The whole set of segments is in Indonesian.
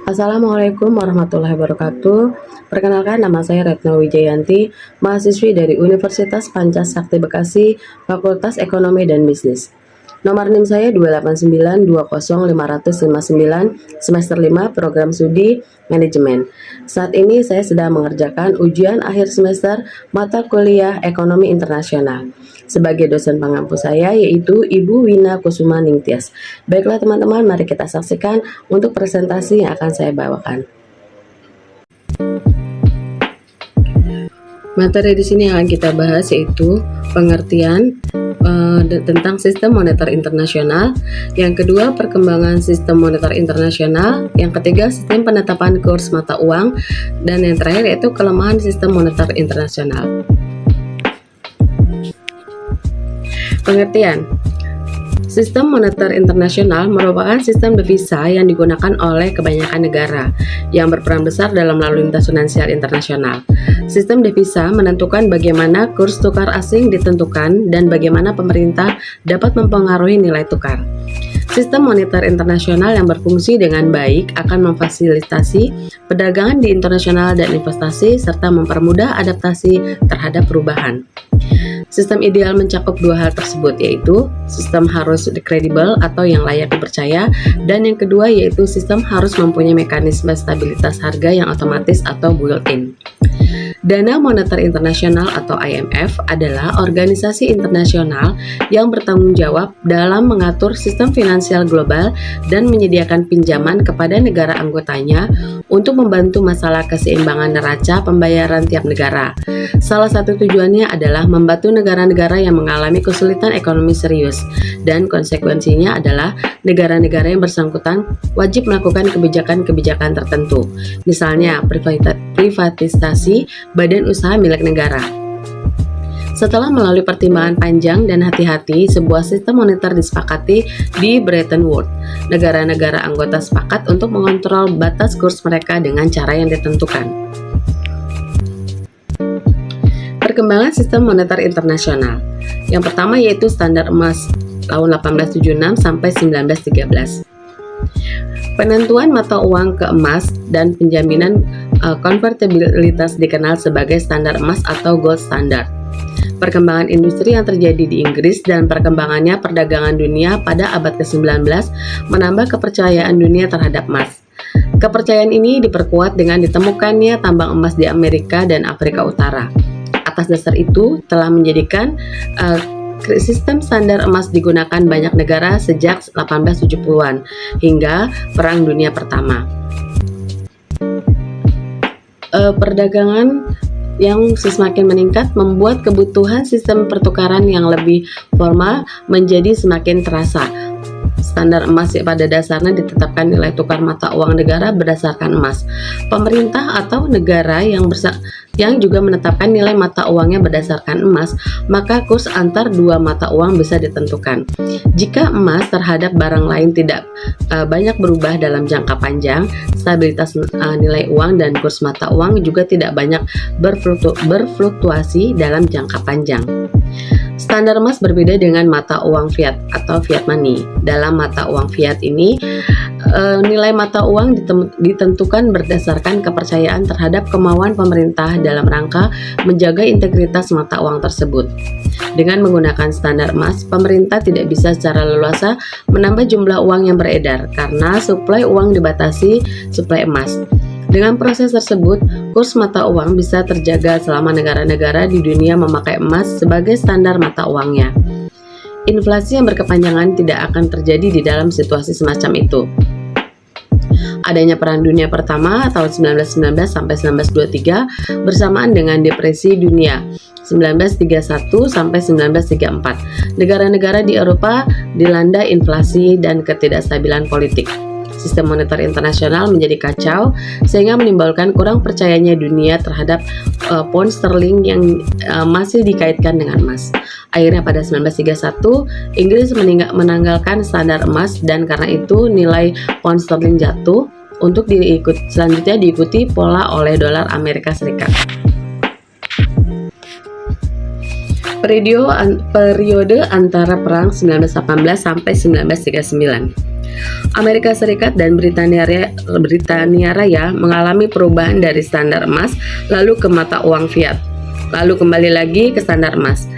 Assalamualaikum warahmatullahi wabarakatuh. Perkenalkan, nama saya Retno Wijayanti, mahasiswi dari Universitas Pancasakti Bekasi, Fakultas Ekonomi dan Bisnis. Nomor NIM saya 289205059, semester 5, program studi manajemen. Saat ini saya sedang mengerjakan ujian akhir semester mata kuliah Ekonomi Internasional. Sebagai dosen pengampu saya yaitu Ibu Wina Kusuma Ningtyas. Baiklah teman-teman, mari kita saksikan untuk presentasi yang akan saya bawakan. Materi di sini yang akan kita bahas yaitu pengertian tentang sistem moneter internasional, yang kedua perkembangan sistem moneter internasional, yang ketiga sistem penetapan kurs mata uang, dan yang terakhir yaitu kelemahan sistem moneter internasional. Pengertian. Sistem moneter internasional merupakan sistem devisa yang digunakan oleh kebanyakan negara yang berperan besar dalam lalu lintas finansial internasional. Sistem devisa menentukan bagaimana kurs tukar asing ditentukan dan bagaimana pemerintah dapat mempengaruhi nilai tukar. Sistem moneter internasional yang berfungsi dengan baik akan memfasilitasi perdagangan di internasional dan investasi serta mempermudah adaptasi terhadap perubahan. Sistem ideal mencakup dua hal tersebut, yaitu sistem harus kredibel atau yang layak dipercaya, dan yang kedua yaitu sistem harus mempunyai mekanisme stabilitas harga yang otomatis atau built-in. Dana Moneter Internasional atau IMF adalah organisasi internasional yang bertanggung jawab dalam mengatur sistem finansial global dan menyediakan pinjaman kepada negara anggotanya untuk membantu masalah keseimbangan neraca pembayaran tiap negara. Salah satu tujuannya adalah membantu negara-negara yang mengalami kesulitan ekonomi serius, dan konsekuensinya adalah negara-negara yang bersangkutan wajib melakukan kebijakan-kebijakan tertentu, misalnya privatisasi badan usaha milik negara. Setelah melalui pertimbangan panjang dan hati-hati, sebuah sistem moneter disepakati di Bretton Woods. Negara-negara anggota sepakat untuk mengontrol batas kurs mereka dengan cara yang ditentukan. Perkembangan sistem moneter internasional. Yang pertama yaitu standar emas tahun 1876 sampai 1913. Penentuan mata uang ke emas dan penjaminan konvertibilitas dikenal sebagai standar emas atau gold standard. Perkembangan industri yang terjadi di Inggris dan perkembangannya perdagangan dunia pada abad ke-19 menambah kepercayaan dunia terhadap emas. Kepercayaan ini diperkuat dengan ditemukannya tambang emas di Amerika dan Afrika Utara. Atas dasar itu telah menjadikan sistem standar emas digunakan banyak negara sejak 1870-an hingga Perang Dunia Pertama. Perdagangan yang semakin meningkat membuat kebutuhan sistem pertukaran yang lebih formal menjadi semakin terasa. Standar emas pada dasarnya ditetapkan nilai tukar mata uang negara berdasarkan emas. Pemerintah atau negara yang juga menetapkan nilai mata uangnya berdasarkan emas, maka kurs antar dua mata uang bisa ditentukan. Jika emas terhadap barang lain tidak banyak berubah dalam jangka panjang, stabilitas nilai uang dan kurs mata uang juga tidak banyak berfluktuasi dalam jangka panjang. Standar emas berbeda dengan mata uang fiat atau fiat money. Dalam mata uang fiat ini, nilai mata uang ditentukan berdasarkan kepercayaan terhadap kemauan pemerintah dalam rangka menjaga integritas mata uang tersebut. Dengan menggunakan standar emas, pemerintah tidak bisa secara leluasa menambah jumlah uang yang beredar karena suplai uang dibatasi suplai emas. Dengan proses tersebut, kurs mata uang bisa terjaga selama negara-negara di dunia memakai emas sebagai standar mata uangnya. Inflasi yang berkepanjangan tidak akan terjadi di dalam situasi semacam itu. Adanya Perang Dunia Pertama tahun 1919 sampai 1923 bersamaan dengan Depresi Dunia 1931 sampai 1934. Negara-negara di Eropa dilanda inflasi dan ketidakstabilan politik. Sistem moneter internasional menjadi kacau sehingga menimbulkan kurang percayanya dunia terhadap pound sterling yang masih dikaitkan dengan emas. Akhirnya pada 1931 Inggris menanggalkan standar emas, dan karena itu nilai pound sterling jatuh untuk selanjutnya diikuti pola oleh dolar Amerika Serikat. Periode antara perang 1918 sampai 1939. Amerika Serikat dan Britania Raya mengalami perubahan dari standar emas lalu ke mata uang fiat, lalu kembali lagi ke standar emas.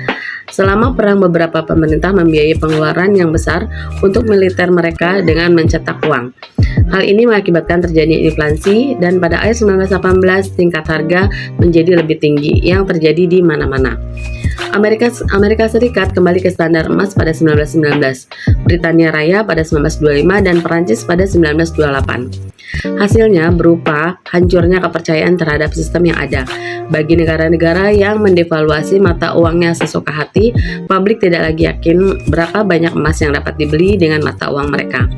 Selama perang, beberapa pemerintah membiayai pengeluaran yang besar untuk militer mereka dengan mencetak uang. Hal ini mengakibatkan terjadinya inflasi dan pada akhir 1918 tingkat harga menjadi lebih tinggi yang terjadi di mana-mana. Amerika Serikat kembali ke standar emas pada 1919, Britania Raya pada 1925 dan Perancis pada 1928. Hasilnya berupa hancurnya kepercayaan terhadap sistem yang ada. Bagi negara-negara yang mendevaluasi mata uangnya sesuka hati, publik tidak lagi yakin berapa banyak emas yang dapat dibeli dengan mata uang mereka.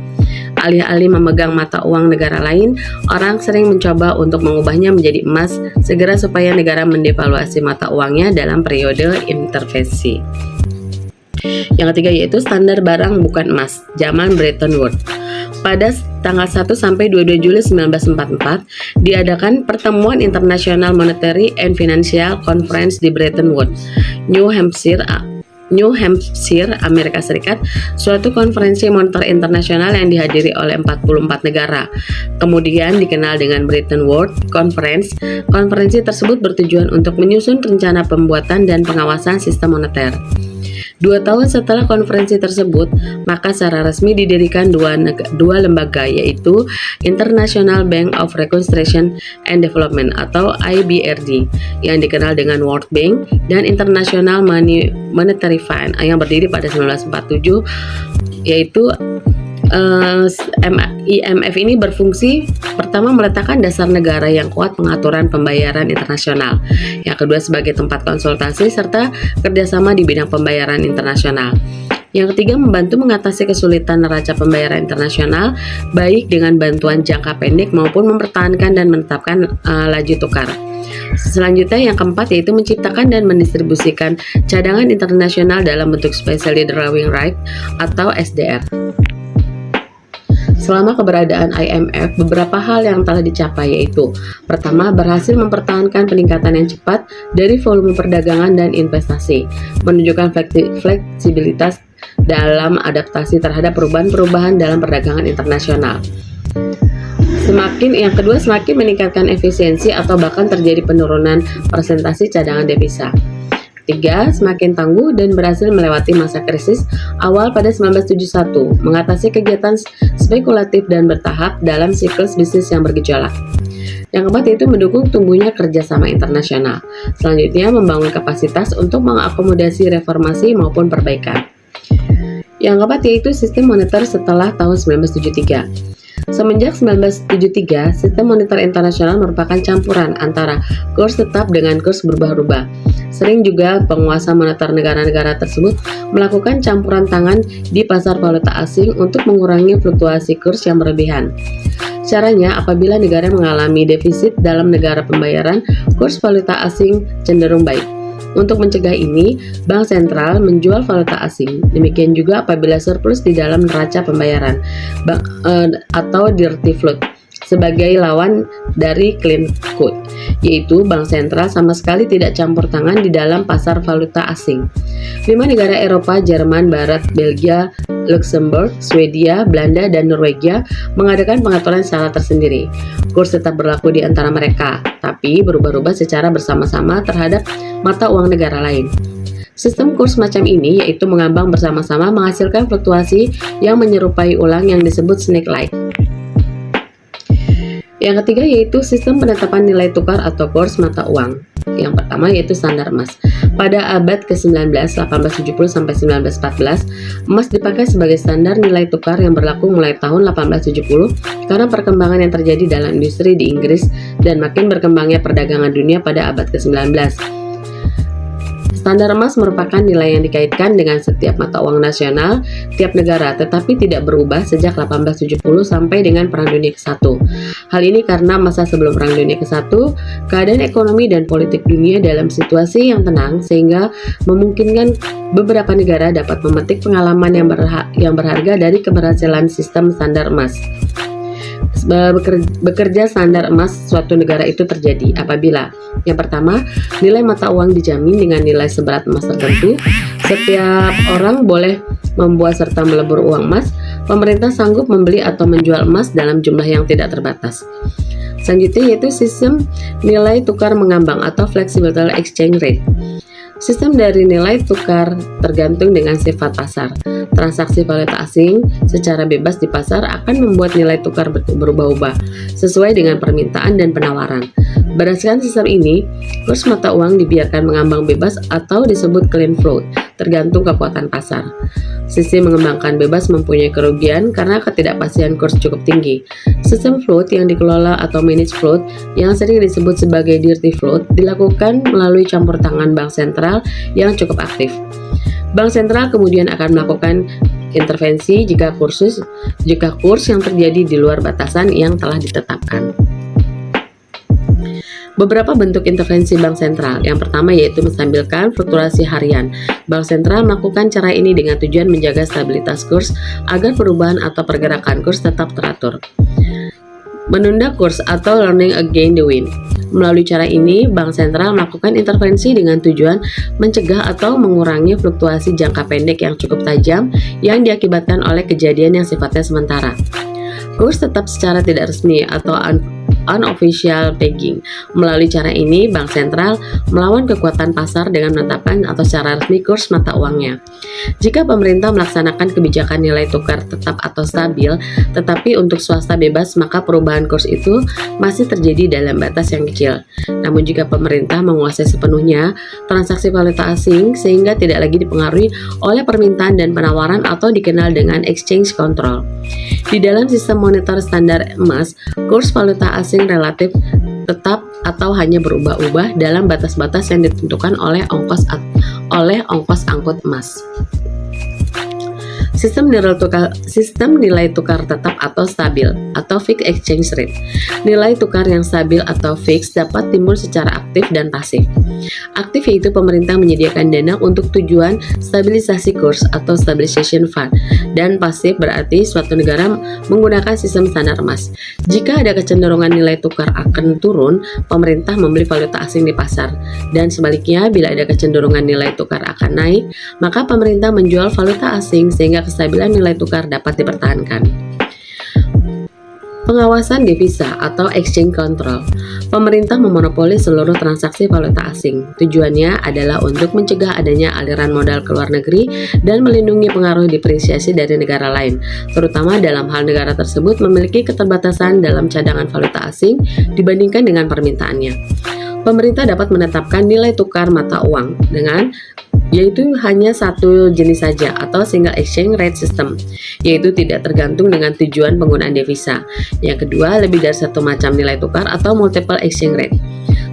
Alih-alih memegang mata uang negara lain, orang sering mencoba untuk mengubahnya menjadi emas segera supaya negara mendevaluasi mata uangnya dalam periode intervensi. Yang ketiga yaitu standar barang bukan emas, zaman Bretton Woods. Pada tanggal 1 sampai 22 Juli 1944 diadakan Pertemuan International Monetary and Financial Conference di Bretton Woods, New Hampshire, Amerika Serikat, suatu konferensi moneter internasional yang dihadiri oleh 44 negara. Kemudian dikenal dengan Bretton Woods Conference. Konferensi tersebut bertujuan untuk menyusun rencana pembuatan dan pengawasan sistem moneter. 2 tahun setelah konferensi tersebut, maka secara resmi didirikan dua lembaga, yaitu International Bank of Reconstruction and Development atau IBRD yang dikenal dengan World Bank dan International Monetary Fund yang berdiri pada 1947, yaitu IMF ini berfungsi pertama meletakkan dasar negara yang kuat pengaturan pembayaran internasional, yang kedua sebagai tempat konsultasi serta kerjasama di bidang pembayaran internasional, yang ketiga membantu mengatasi kesulitan neraca pembayaran internasional baik dengan bantuan jangka pendek maupun mempertahankan dan menetapkan laju tukar. Selanjutnya yang keempat yaitu menciptakan dan mendistribusikan cadangan internasional dalam bentuk Specially Drawing Right atau SDR. Selama keberadaan IMF, beberapa hal yang telah dicapai yaitu: pertama, berhasil mempertahankan peningkatan yang cepat dari volume perdagangan dan investasi, menunjukkan fleksibilitas dalam adaptasi terhadap perubahan-perubahan dalam perdagangan internasional. Yang kedua, semakin meningkatkan efisiensi atau bahkan terjadi penurunan persentase cadangan devisa. Ketiga, semakin tangguh dan berhasil melewati masa krisis awal pada 1971, mengatasi kegiatan spekulatif dan bertahap dalam siklus bisnis yang bergejolak. Yang keempat yaitu mendukung tumbuhnya kerjasama internasional. Selanjutnya, membangun kapasitas untuk mengakomodasi reformasi maupun perbaikan. Yang keempat yaitu sistem moneter setelah tahun 1973. Semenjak 1973, sistem moneter internasional merupakan campuran antara kurs tetap dengan kurs berubah-ubah. Sering juga penguasa moneter negara-negara tersebut melakukan campuran tangan di pasar valuta asing untuk mengurangi fluktuasi kurs yang berlebihan. Caranya, apabila negara mengalami defisit dalam negara pembayaran, kurs valuta asing cenderung baik. Untuk mencegah ini, bank sentral menjual valuta asing. Demikian juga apabila surplus di dalam neraca pembayaran atau dirty float sebagai lawan dari clean quote, yaitu bank sentral sama sekali tidak campur tangan di dalam pasar valuta asing. 5 negara Eropa, Jerman, Barat, Belgia, Luxembourg, Swedia, Belanda, dan Norwegia mengadakan pengaturan secara tersendiri. Kurs tetap berlaku di antara mereka, tapi berubah-ubah secara bersama-sama terhadap mata uang negara lain. Sistem kurs macam ini yaitu mengambang bersama-sama menghasilkan fluktuasi yang menyerupai ulang yang disebut snake-like. Yang ketiga yaitu sistem penetapan nilai tukar atau kurs mata uang. Yang pertama yaitu standar emas. Pada abad ke-19, 1870 sampai 1914, emas dipakai sebagai standar nilai tukar yang berlaku mulai tahun 1870 karena perkembangan yang terjadi dalam industri di Inggris dan makin berkembangnya perdagangan dunia pada abad ke-19. Standar emas merupakan nilai yang dikaitkan dengan setiap mata uang nasional tiap negara, tetapi tidak berubah sejak 1870 sampai dengan Perang Dunia ke-1. Hal ini karena masa sebelum Perang Dunia ke-1, keadaan ekonomi dan politik dunia dalam situasi yang tenang sehingga memungkinkan beberapa negara dapat memetik pengalaman yang berharga dari keberhasilan sistem standar emas. Bekerja standar emas suatu negara itu terjadi apabila yang pertama, nilai mata uang dijamin dengan nilai seberat emas tertentu. Setiap orang boleh membuat serta melebur uang emas. Pemerintah sanggup membeli atau menjual emas dalam jumlah yang tidak terbatas. Selanjutnya yaitu sistem nilai tukar mengambang atau flexible exchange rate. Sistem dari nilai tukar tergantung dengan sifat pasar. Transaksi valuta asing secara bebas di pasar akan membuat nilai tukar berubah-ubah sesuai dengan permintaan dan penawaran. Berdasarkan sistem ini, kurs mata uang dibiarkan mengambang bebas atau disebut clean float, tergantung kekuatan pasar. Sistem mengembangkan bebas mempunyai kerugian karena ketidakpastian kurs cukup tinggi. Sistem float yang dikelola atau managed float yang sering disebut sebagai dirty float dilakukan melalui campur tangan bank sentral yang cukup aktif. Bank sentral kemudian akan melakukan intervensi jika kurs yang terjadi di luar batasan yang telah ditetapkan. Beberapa bentuk intervensi bank sentral. Yang pertama yaitu menstabilkan fluktuasi harian. Bank sentral melakukan cara ini dengan tujuan menjaga stabilitas kurs agar perubahan atau pergerakan kurs tetap teratur. Menunda kurs atau learning again the wind. Melalui cara ini, bank sentral melakukan intervensi dengan tujuan mencegah atau mengurangi fluktuasi jangka pendek yang cukup tajam yang diakibatkan oleh kejadian yang sifatnya sementara. Kurs tetap secara tidak resmi atau unofficial pegging. Melalui cara ini, bank sentral melawan kekuatan pasar dengan menetapkan atau secara resmi kurs mata uangnya. Jika pemerintah melaksanakan kebijakan nilai tukar tetap atau stabil, tetapi untuk swasta bebas, maka perubahan kurs itu masih terjadi dalam batas yang kecil. Namun jika pemerintah menguasai sepenuhnya transaksi valuta asing sehingga tidak lagi dipengaruhi oleh permintaan dan penawaran atau dikenal dengan exchange control. Di dalam sistem moneter standar emas, kurs valuta asing relatif tetap atau hanya berubah-ubah dalam batas-batas yang ditentukan oleh ongkos angkut emas. Sistem nilai tukar tetap atau stabil atau fixed exchange rate. Nilai tukar yang stabil atau fix dapat timbul secara aktif dan pasif. Aktif yaitu pemerintah menyediakan dana untuk tujuan stabilisasi kurs atau stabilization fund, dan pasif berarti suatu negara menggunakan sistem standar emas. Jika ada kecenderungan nilai tukar akan turun, pemerintah membeli valuta asing di pasar, dan sebaliknya bila ada kecenderungan nilai tukar akan naik, maka pemerintah menjual valuta asing sehingga kestabilan nilai tukar dapat dipertahankan. Pengawasan devisa atau exchange control. Pemerintah memonopoli seluruh transaksi valuta asing. Tujuannya adalah untuk mencegah adanya aliran modal ke luar negeri dan melindungi pengaruh depresiasi dari negara lain, terutama dalam hal negara tersebut memiliki keterbatasan dalam cadangan valuta asing dibandingkan dengan permintaannya. Pemerintah dapat menetapkan nilai tukar mata uang yaitu hanya satu jenis saja atau single exchange rate system, yaitu tidak tergantung dengan tujuan penggunaan devisa. Yang kedua, lebih dari satu macam nilai tukar atau multiple exchange rate,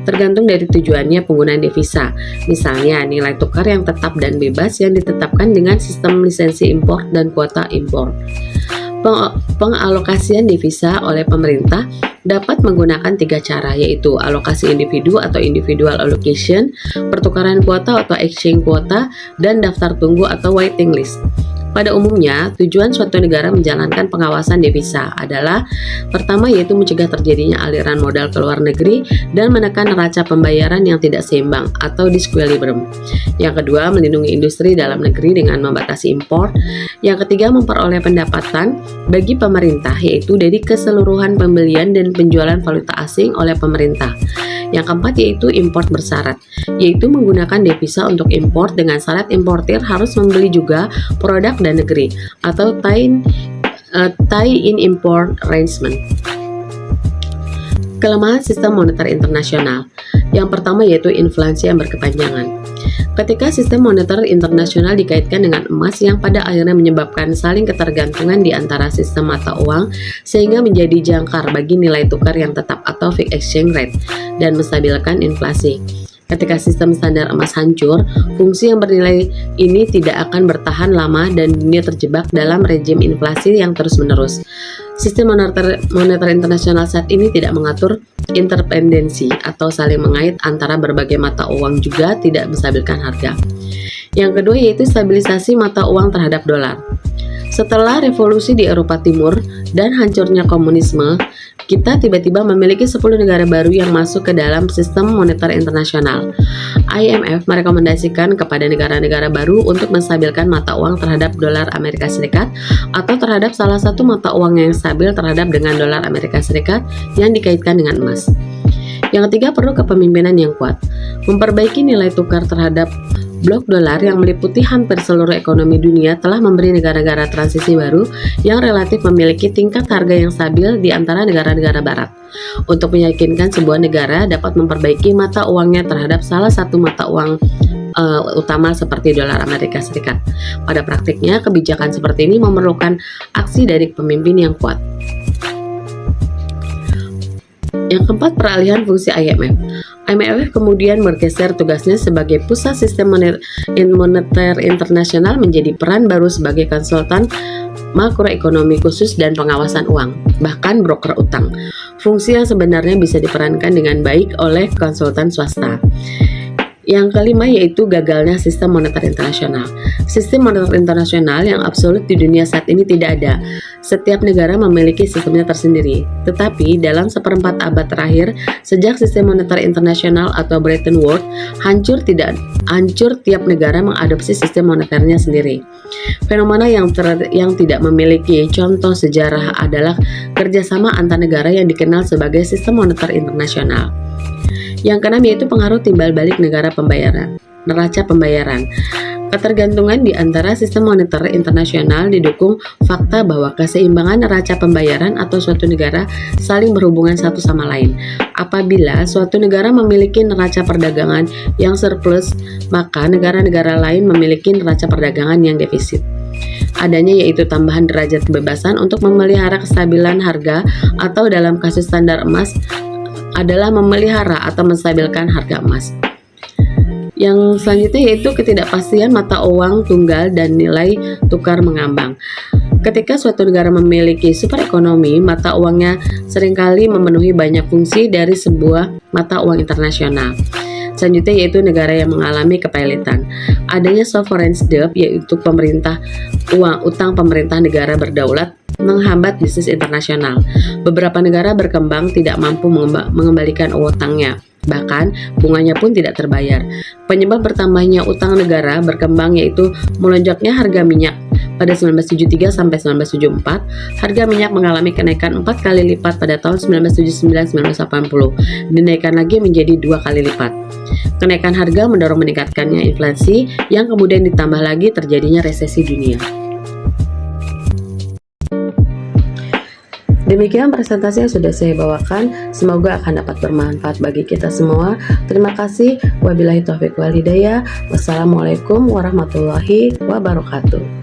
tergantung dari tujuannya penggunaan devisa. Misalnya, nilai tukar yang tetap dan bebas yang ditetapkan dengan sistem lisensi impor dan kuota impor. Pengalokasian devisa oleh pemerintah dapat menggunakan 3 cara, yaitu alokasi individu atau individual allocation, pertukaran kuota atau exchange kuota, dan daftar tunggu atau waiting list. Pada umumnya, tujuan suatu negara menjalankan pengawasan devisa adalah pertama yaitu mencegah terjadinya aliran modal ke luar negeri dan menekan neraca pembayaran yang tidak seimbang atau disequilibrium. Yang kedua, melindungi industri dalam negeri dengan membatasi impor. Yang ketiga, memperoleh pendapatan bagi pemerintah yaitu dari keseluruhan pembelian dan penjualan valuta asing oleh pemerintah. Yang keempat yaitu import bersyarat, yaitu menggunakan devisa untuk import dengan syarat importir harus membeli juga produk dan negeri atau tie-in import arrangement. Kelemahan sistem moneter internasional. Yang pertama yaitu inflasi yang berkepanjangan. Ketika sistem moneter internasional dikaitkan dengan emas yang pada akhirnya menyebabkan saling ketergantungan di antara sistem mata uang sehingga menjadi jangkar bagi nilai tukar yang tetap atau fixed exchange rate dan menstabilkan inflasi. Ketika sistem standar emas hancur, fungsi yang bernilai ini tidak akan bertahan lama dan dunia terjebak dalam rejim inflasi yang terus-menerus. Sistem moneter internasional saat ini tidak mengatur interdependensi atau saling mengait antara berbagai mata uang, juga tidak menstabilkan harga. Yang kedua yaitu stabilisasi mata uang terhadap dolar. Setelah revolusi di Eropa Timur dan hancurnya komunisme, kita tiba-tiba memiliki 10 negara baru yang masuk ke dalam sistem moneter internasional. IMF merekomendasikan kepada negara-negara baru untuk menstabilkan mata uang terhadap dolar Amerika Serikat atau terhadap salah satu mata uang yang stabil terhadap dengan dolar Amerika Serikat yang dikaitkan dengan emas. Yang ketiga, perlu kepemimpinan yang kuat. Memperbaiki nilai tukar terhadap blok dolar yang meliputi hampir seluruh ekonomi dunia telah memberi negara-negara transisi baru yang relatif memiliki tingkat harga yang stabil di antara negara-negara barat. Untuk meyakinkan sebuah negara dapat memperbaiki mata uangnya terhadap salah satu mata uang utama seperti dolar Amerika Serikat. Pada praktiknya, kebijakan seperti ini memerlukan aksi dari pemimpin yang kuat. Yang keempat, peralihan fungsi IMF. IMF kemudian bergeser tugasnya sebagai pusat sistem moneter internasional menjadi peran baru sebagai konsultan makroekonomi khusus dan pengawasan uang, bahkan broker utang. Fungsi yang sebenarnya bisa diperankan dengan baik oleh konsultan swasta. Yang kelima yaitu gagalnya sistem moneter internasional. Sistem moneter internasional yang absolut di dunia saat ini tidak ada. Setiap negara memiliki sistemnya tersendiri. Tetapi dalam seperempat abad terakhir, sejak sistem moneter internasional atau Bretton Woods hancur tiap negara mengadopsi sistem moneternya sendiri. Fenomena yang tidak memiliki contoh sejarah adalah kerjasama antar negara yang dikenal sebagai sistem moneter internasional. Yang keenam yaitu pengaruh timbal balik negara pembayaran, neraca pembayaran. Ketergantungan di antara sistem moneter internasional didukung fakta bahwa keseimbangan neraca pembayaran atau suatu negara saling berhubungan satu sama lain. Apabila suatu negara memiliki neraca perdagangan yang surplus, maka negara-negara lain memiliki neraca perdagangan yang defisit. Adanya yaitu tambahan derajat kebebasan untuk memelihara kestabilan harga atau dalam kasus standar emas adalah memelihara atau menstabilkan harga emas. Yang selanjutnya yaitu ketidakpastian mata uang tunggal dan nilai tukar mengambang. Ketika suatu negara memiliki super ekonomi, mata uangnya seringkali memenuhi banyak fungsi dari sebuah mata uang internasional. Selanjutnya yaitu negara yang mengalami kepelitan. Adanya sovereign debt yaitu utang pemerintah negara berdaulat menghambat bisnis internasional. Beberapa negara berkembang tidak mampu mengembalikan utangnya. Bahkan bunganya pun tidak terbayar. Penyebab bertambahnya utang negara berkembang yaitu melonjaknya harga minyak. Pada 1973 sampai 1974, harga minyak mengalami kenaikan 4 kali lipat pada tahun 1979-1980, dinaikkan lagi menjadi 2 kali lipat. Kenaikan harga mendorong meningkatkannya inflasi yang kemudian ditambah lagi terjadinya resesi dunia. Demikian presentasi yang sudah saya bawakan, semoga akan dapat bermanfaat bagi kita semua. Terima kasih. Wabillahi taufiq wal hidayah. Wassalamualaikum warahmatullahi wabarakatuh.